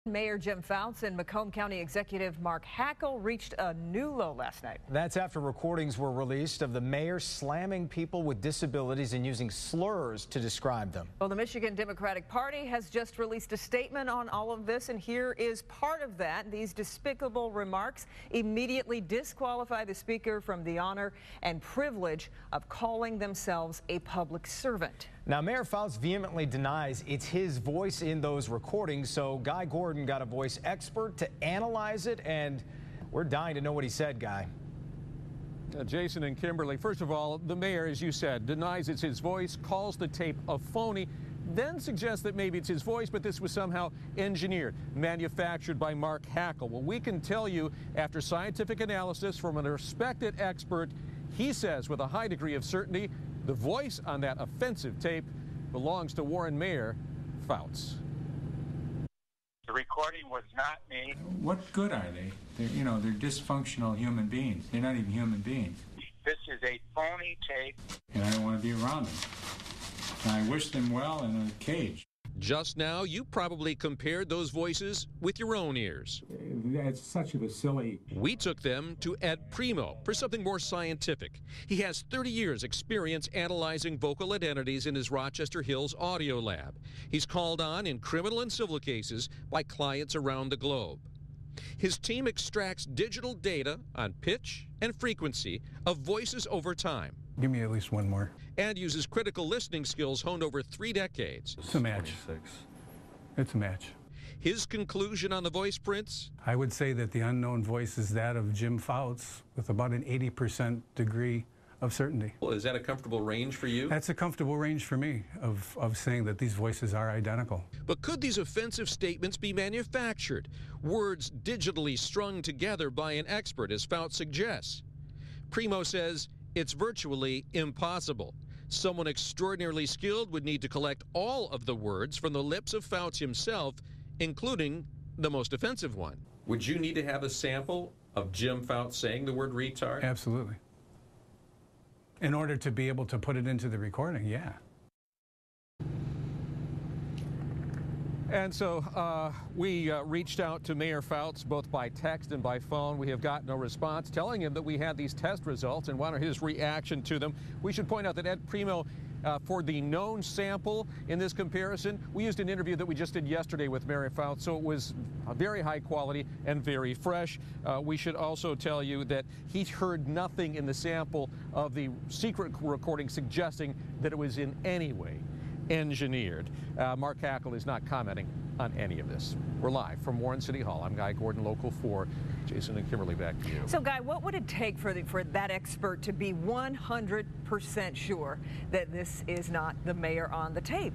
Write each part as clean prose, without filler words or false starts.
Mayor Jim Fouts and Macomb County Executive Mark Hackel reached a new low last night. That's after recordings were released of the mayor slamming people with disabilities and using slurs to describe them. Well, the Michigan Democratic Party has just released a statement on all of this, and here is part of that. These despicable remarks immediately disqualify the speaker from the honor and privilege of calling themselves a public servant. Now, Mayor Fouts vehemently denies it's his voice in those recordings, so Guy Gordon got a voice expert to analyze it, and we're dying to know what he said, Guy. Jason and Kimberly, first of all, the mayor, as you said, denies it's his voice, calls the tape a phony, then suggests that maybe it's his voice, but this was somehow engineered, manufactured by Mark Hackel. Well, we can tell you, after scientific analysis from a respected expert, he says with a high degree of certainty, the voice on that offensive tape belongs to Warren Mayor Fouts. The recording was not me. What good are they? They're dysfunctional human beings. They're not even human beings. This is a phony tape. And I don't want to be around them. And I wish them well in a cage. Just now, you probably compared those voices with your own ears. It's such a silly... We took them to Ed Primo for something more scientific. He has 30 years experience analyzing vocal identities in his Rochester Hills audio lab. He's called on in criminal and civil cases by clients around the globe. His team extracts digital data on pitch and frequency of voices over time. Give me at least one more. And uses critical listening skills honed over 3 decades. It's a match. 26. It's a match. His conclusion on the voice prints? I would say that the unknown voice is that of Jim Fouts with about an 80% degree of certainty. Well, is that a comfortable range for you? That's a comfortable range for me of saying that these voices are identical. But could these offensive statements be manufactured? Words digitally strung together by an expert, as Fouts suggests. Primo says it's virtually impossible. Someone extraordinarily skilled would need to collect all of the words from the lips of Fouts himself, including the most offensive one. Would you need to have a sample of Jim Fouts saying the word retard? Absolutely. In order to be able to put it into the recording, yeah. And so we reached out to Mayor Fouts both by text and by phone. We have gotten no response, telling him that we had these test results and wanted his reaction to them. We should point out that Ed Primo, for the known sample in this comparison, we used an interview that we just did yesterday with Mayor Fouts, so it was very high quality and very fresh. We should also tell you that he heard nothing in the sample of the secret recording suggesting that it was in any way engineered. Mark Hackel is not commenting on any of this. We're live from Warren City Hall. I'm Guy Gordon, Local 4. Jason and Kimberly, back to you. So, Guy, what would it take for that expert to be 100% sure that this is not the mayor on the tape?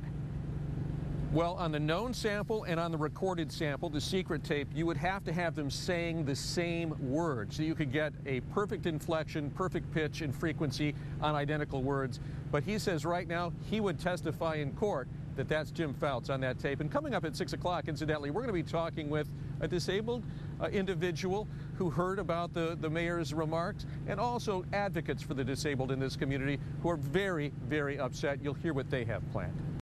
Well, on the known sample and on the recorded sample, the secret tape, you would have to have them saying the same words so you could get a perfect inflection, perfect pitch and frequency on identical words. But he says right now he would testify in court that that's Jim Fouts on that tape. And coming up at 6 o'clock, incidentally, we're going to be talking with a disabled individual who heard about the mayor's remarks, and also advocates for the disabled in this community who are very, very upset. You'll hear what they have planned.